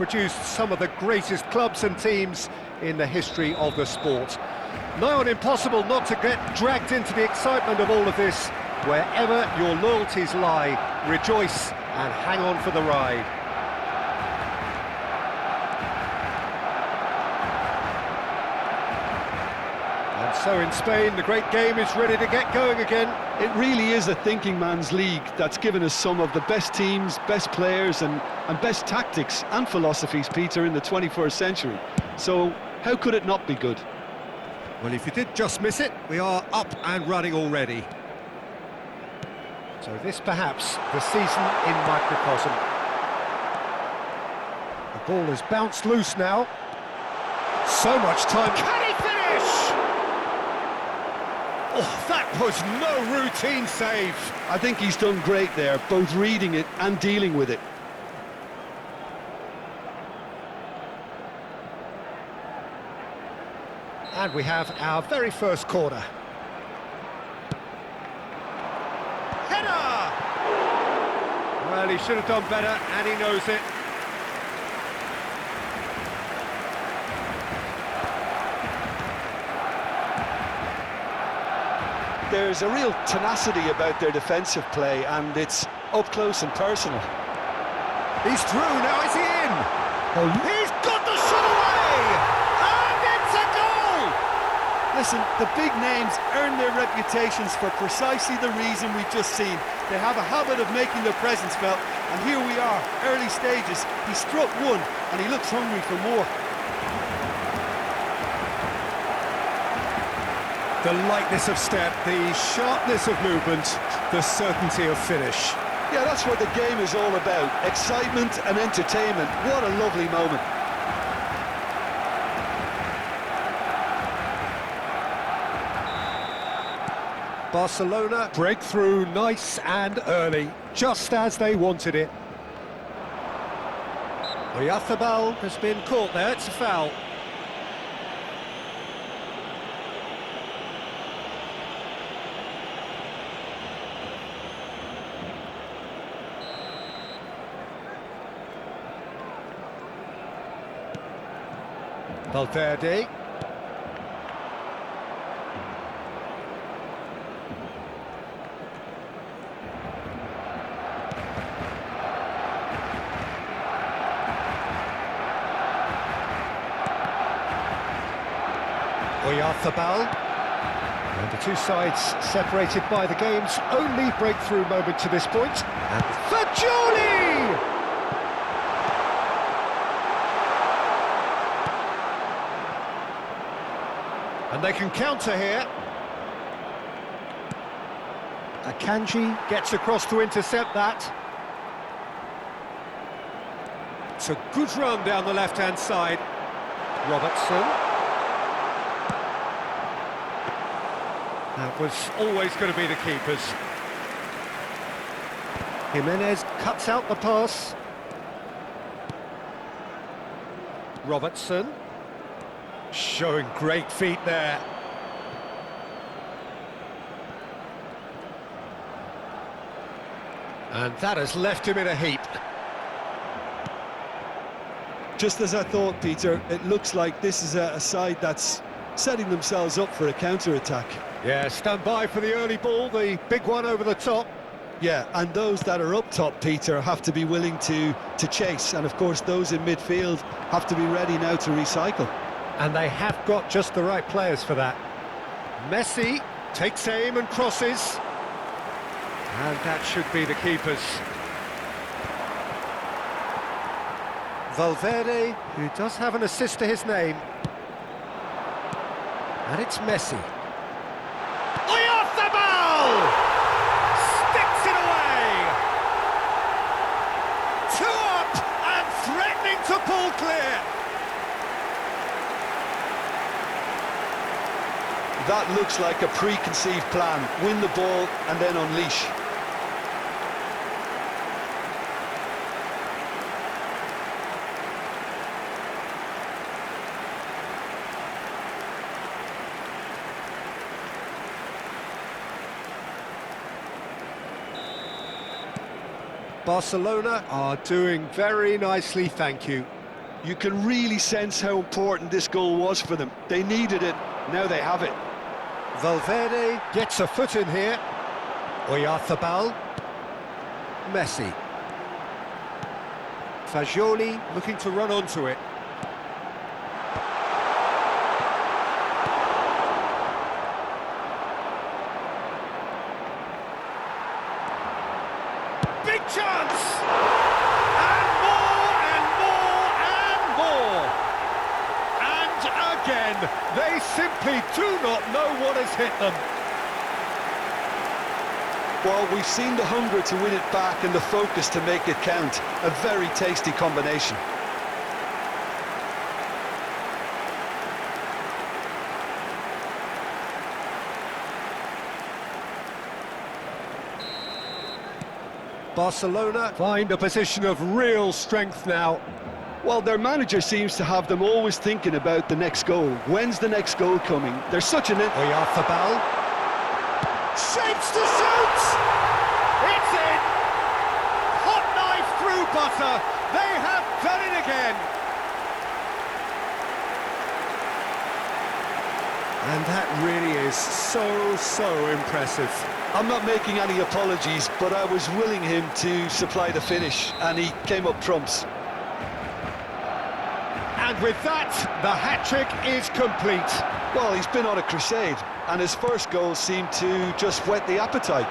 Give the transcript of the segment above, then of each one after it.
Produced some of the greatest clubs and teams in the history of the sport. Nigh on impossible not to get dragged into the excitement of all of this. Wherever your loyalties lie, rejoice and hang on for the ride. And so in Spain, the great game is ready to get going again. It really is a thinking man's league that's given us some of the best teams, best players and best tactics and philosophies, Peter, in the 21st century. So how could it not be good? Well, if you did just miss it, we are up and running already. So this perhaps the season in microcosm. The ball has bounced loose now. So much time. Can he finish? Oh, that was no routine save. I think he's done great there, both reading it and dealing with it. And we have our very first corner. Header! Well, he should have done better, and he knows it. There's a real tenacity about their defensive play, and it's up close and personal. He's through, now is he in? Oh, he's got the shot away! And it's a goal! Listen, the big names earn their reputations for precisely the reason we've just seen. They have a habit of making their presence felt, and here we are, early stages. He struck one, and he looks hungry for more. The lightness of step, the sharpness of movement, the certainty of finish. Yeah, that's what the game is all about. Excitement and entertainment. What a lovely moment. Barcelona breakthrough nice and early, just as they wanted it. Oyarzabal has been caught there, it's a foul. Valverde. Oyarzabal. And the two sides separated by the game's only breakthrough moment to this point. And Fagioli! And they can counter here. Akanji gets across to intercept that. It's a good run down the left-hand side. Robertson. That was always going to be the keepers. Jimenez cuts out the pass. Robertson. Showing great feet there. And that has left him in a heap. Just as I thought, Peter, it looks like this is a side that's setting themselves up for a counter-attack. Yeah, stand by for the early ball, the big one over the top. Yeah, and those that are up top, Peter, have to be willing to chase. And of course, those in midfield have to be ready now to recycle. And they have got just the right players for that. Messi takes aim and crosses. And that should be the keepers. Valverde, who does have an assist to his name. And it's Messi. Oyarzabal! Sticks it away! Two up and threatening to pull clear. That looks like a preconceived plan. Win the ball and then unleash. Barcelona are doing very nicely, thank you. You can really sense how important this goal was for them. They needed it, now they have it. Valverde gets a foot in here. Oyarzabal. Messi. Fagioli looking to run onto it. Big chance! And more and more and more! And again, they simply do not know what has hit them. Well, we've seen the hunger to win it back and the focus to make it count. A very tasty combination. Barcelona find a position of real strength now. Well, their manager seems to have them always thinking about the next goal. When's the next goal coming? They're such an... Oyarzabal. Shapes to shoot! It's in! Hot knife through butter. They have done it again. And that really is so impressive. I'm not making any apologies, but I was willing him to supply the finish, and he came up trumps. And with that, the hat-trick is complete. Well, he's been on a crusade, and his first goal seemed to just whet the appetite.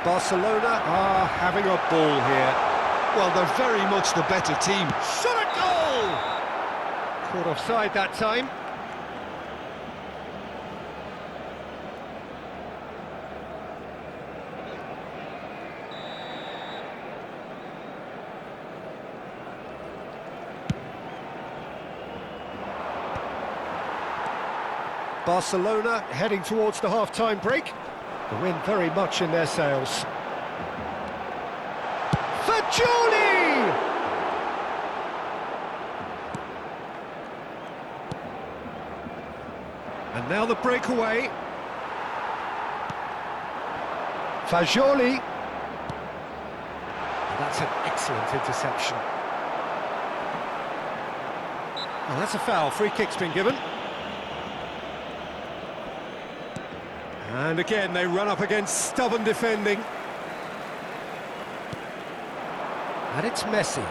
Barcelona are having a ball here. Well, they're very much the better team. Shot at goal! Caught offside that time. Barcelona heading towards the half-time break. The wind very much in their sails. Fagioli! And now the breakaway. Fagioli. That's an excellent interception. Well, that's a foul. Free kick's been given. And again, they run up against stubborn defending. And it's Messi.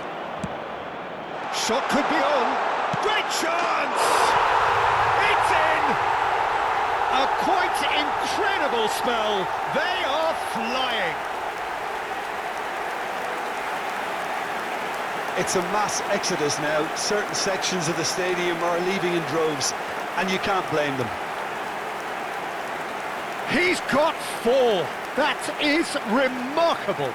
Shot could be on. Great chance! It's in! A quite incredible spell. They are flying. It's a mass exodus now. Certain sections of the stadium are leaving in droves, and you can't blame them. He's got 4. That is remarkable.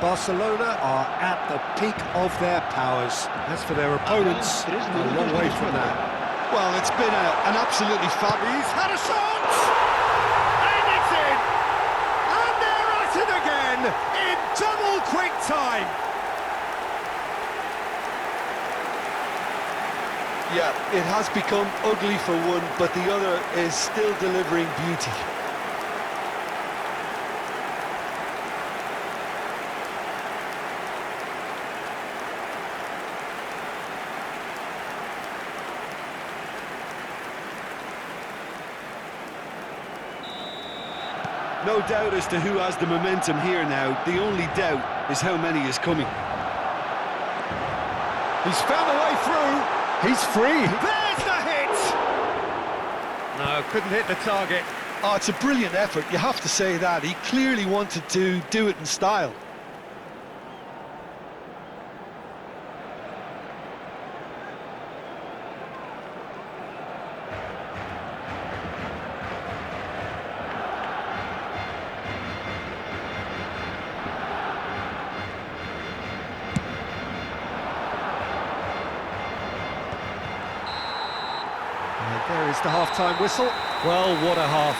Barcelona are at the peak of their powers. As for their opponents, a long way from that. Well, it's been an absolutely fabulous... He's had a shot! And it's in! And they're at it again in double quick time! Yeah, it has become ugly for one, but the other is still delivering beauty. No doubt as to who has the momentum here now. The only doubt is how many is coming. He's found a way through. He's free. There's the hit! No, couldn't hit the target. Oh, it's a brilliant effort, you have to say that. He clearly wanted to do it in style. There is the half-time whistle. Well, what a half.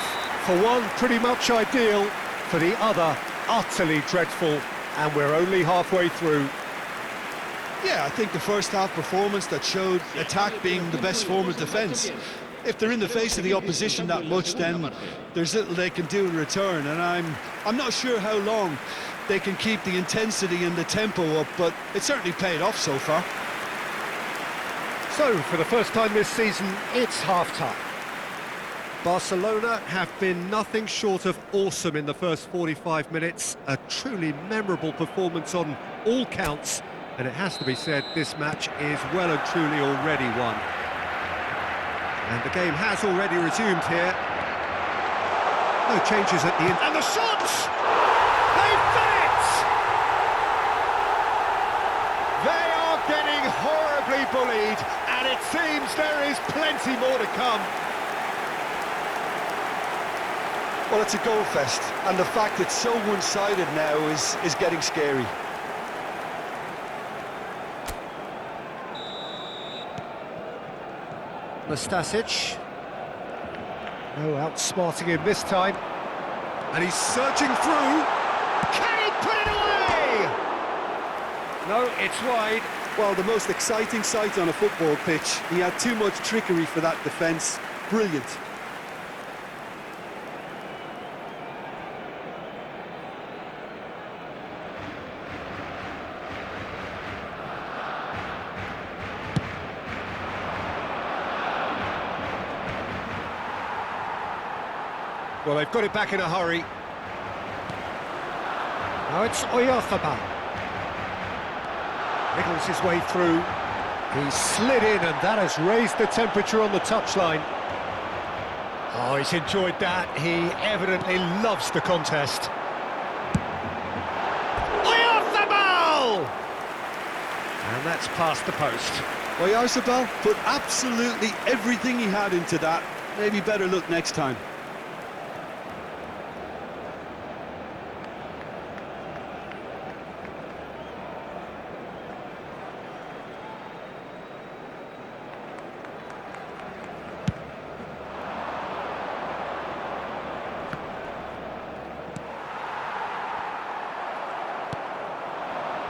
For one, pretty much ideal. For the other, utterly dreadful. and we're only halfway through. Yeah, I think the first half performance that showed attack being the best form of defence. If they're in the face of the opposition that much, then there's little they can do in return, and I'm not sure how long they can keep the intensity and the tempo up, but it certainly paid off so far. So, for the first time this season, it's half-time. Barcelona have been nothing short of awesome in the first 45 minutes. A truly memorable performance on all counts. And it has to be said, this match is well and truly already won. And the game has already resumed here. No changes at the end. And the shots! They've done it! They are getting horribly bullied, and it seems there is plenty more to come. Well, it's a goal fest, and the fact it's so one-sided now is getting scary. Nastasic. No outsmarting him this time. And he's surging through. Can he put it away? No, it's wide. Well, the most exciting sight on a football pitch. He had too much trickery for that defence. Brilliant. Well, they've got it back in a hurry. Now it's Oyarzabal. Niggles his way through. He slid in, and that has raised the temperature on the touchline. Oh, he's enjoyed that. He evidently loves the contest. Oyarzabal! And that's past the post. Oyarzabal put absolutely everything he had into that. Maybe better look next time.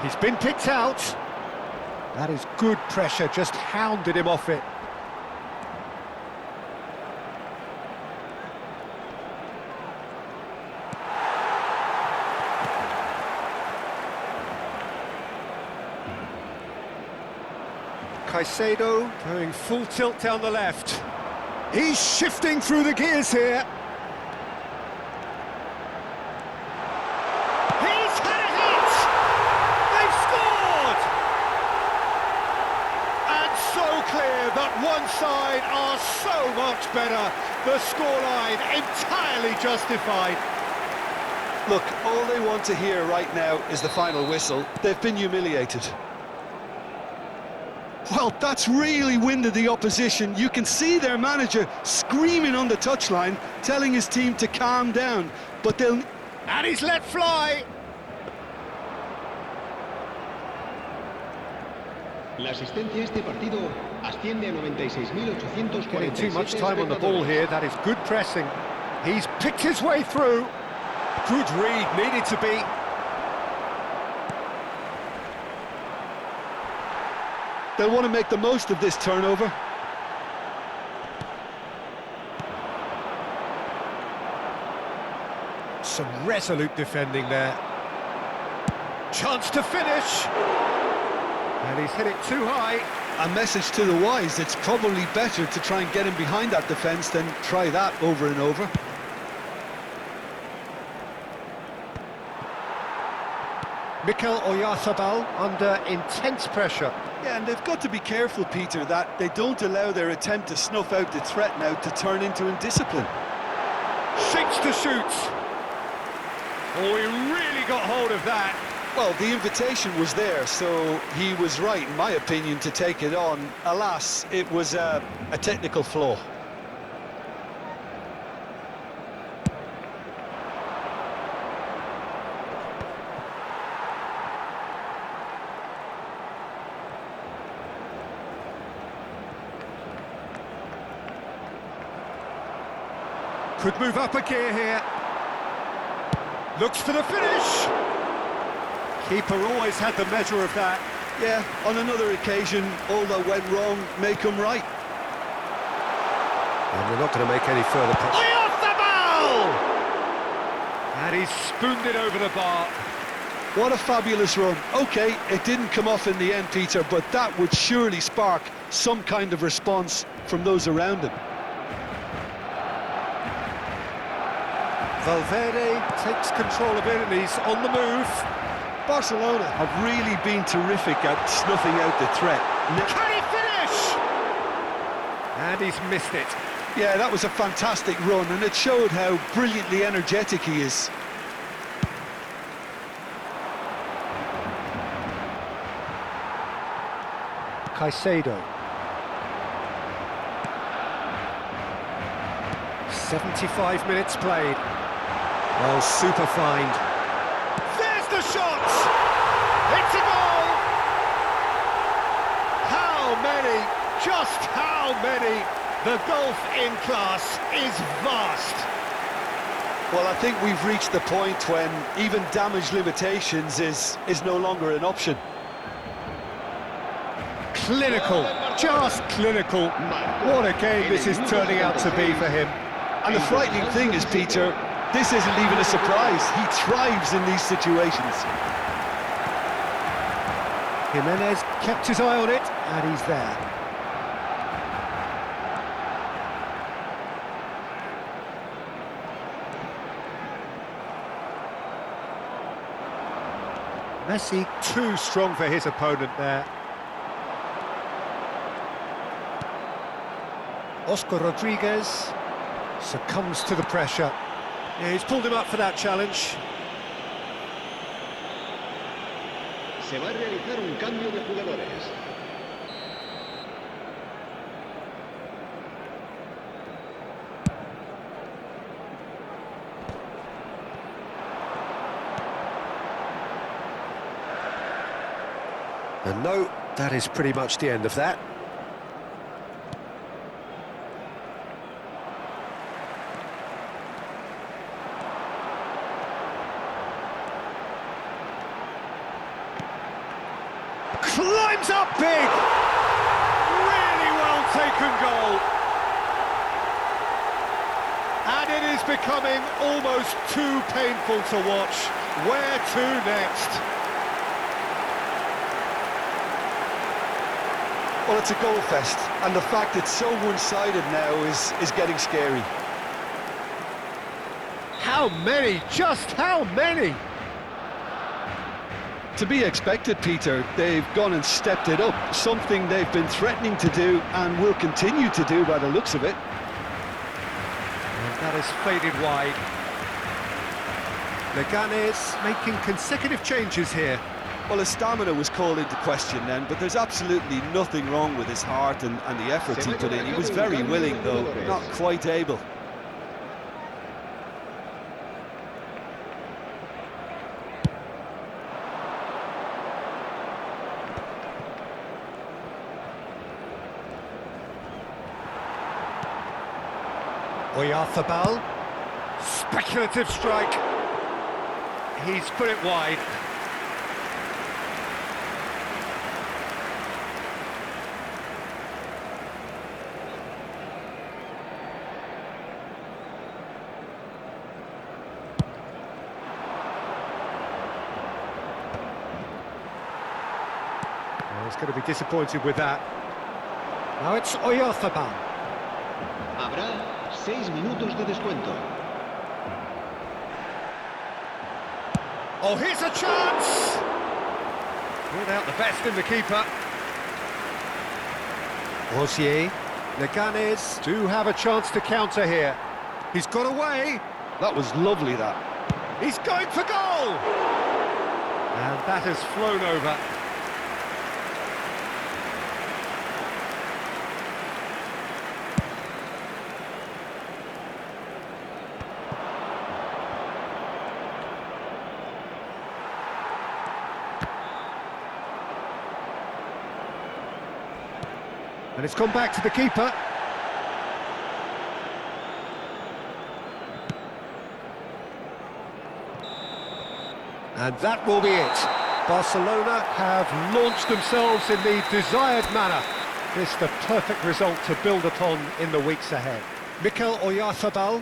He's been picked out. That is good pressure, just hounded him off it. Caicedo going full tilt down the left. He's shifting through the gears here. That one side are so much better. The scoreline entirely justified. Look, all they want to hear right now is the final whistle. They've been humiliated. Well, that's really winded the opposition. You can see their manager screaming on the touchline, telling his team to calm down. But they'll... And he's let fly. La asistencia a este partido asciende a 96.847. Getting too much time on the ball here. That is good pressing. He's picked his way through. Good read, needed to be. They'll want to make the most of this turnover. Some resolute defending there. Chance to finish. And he's hit it too high. A message to the wise, it's probably better to try and get him behind that defence than try that over and over. Mikel Oyarzabal under intense pressure. Yeah, and they've got to be careful, Peter, that they don't allow their attempt to snuff out the threat now to turn into indiscipline. Shakes to shoot. Oh, he really got hold of that. Well, the invitation was there, so he was right, in my opinion, to take it on. Alas, it was a technical flaw. Could move up a gear here. Looks for the finish. Keeper always had the measure of that. Yeah, on another occasion, all that went wrong may come right. And they're not going to make any further... Off the ball! And he's spooned it over the bar. What a fabulous run. OK, it didn't come off in the end, Peter, but that would surely spark some kind of response from those around him. Valverde takes control of it and he's on the move. Barcelona have really been terrific at snuffing out the threat. Can he finish? And he's missed it. Yeah, that was a fantastic run, and it showed how brilliantly energetic he is. Caicedo. 75 minutes played. Well, super find. There's the shot! It's a goal! How many, just how many? The gulf in class is vast. Well, I think we've reached the point when even damage limitations is no longer an option. Clinical, just clinical. What a game this is turning out to be for him. And the frightening thing is, Peter, this isn't even a surprise. He thrives in these situations. Jimenez kept his eye on it, and he's there. Messi too strong for his opponent there. Oscar Rodriguez succumbs to the pressure. Yeah, he's pulled him up for that challenge. Se va a realizar un cambio de jugadores. And no, that is pretty much the end of that. Climbs up big! Really well taken goal. And it is becoming almost too painful to watch. Where to next? Well, it's a goal fest, and the fact it's so one-sided now is getting scary. How many? Just how many? To be expected, Peter. They've gone and stepped it up, something they've been threatening to do and will continue to do by the looks of it. And that has faded wide. Leganés making consecutive changes here. Well, his stamina was called into question then, but there's absolutely nothing wrong with his heart and the efforts he put in. He was very willing, though, not quite able. Oyarzabal, speculative strike. He's put it wide. Well, he's going to be disappointed with that. Now it's Oyarzabal. Habrá 6 minutos de descuento. Oh, here's a chance! Brought out the best in the keeper. Rosier. Leganés do have a chance to counter here. He's got away. That was lovely, that. He's going for goal! And that has flown over. And it's gone back to the keeper. And that will be it. Barcelona have launched themselves in the desired manner. This the perfect result to build upon in the weeks ahead. Mikel Oyarzabal